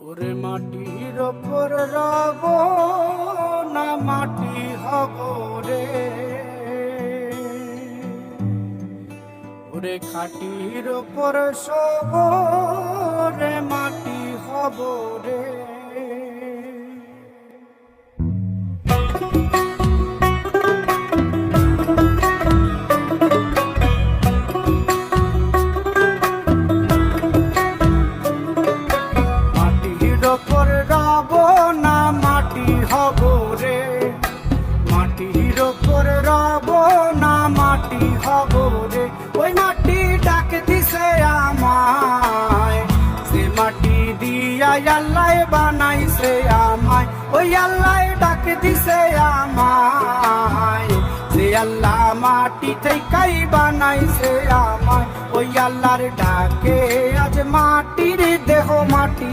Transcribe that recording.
ওরে মাটির ওপর রব না মাটি হব রে, ওরে খাটির ওপর সব রে মাটি হব রে। ওপর রব না মাটি হব রে, মাটির ওপর রব না মাটি হব রে। ওই মাটি ডাক দিছে আমায়, সে মাটি দিয়া আল্লাহ বানাইছে আমায়। ওই আল্লাহ ডাক দিছে আমায়, যে আল্লাহ মাটি থেকেই বানাইছে আমায়। ওই আল্লাহর ডাকে আজ মাটির দেহ মাটি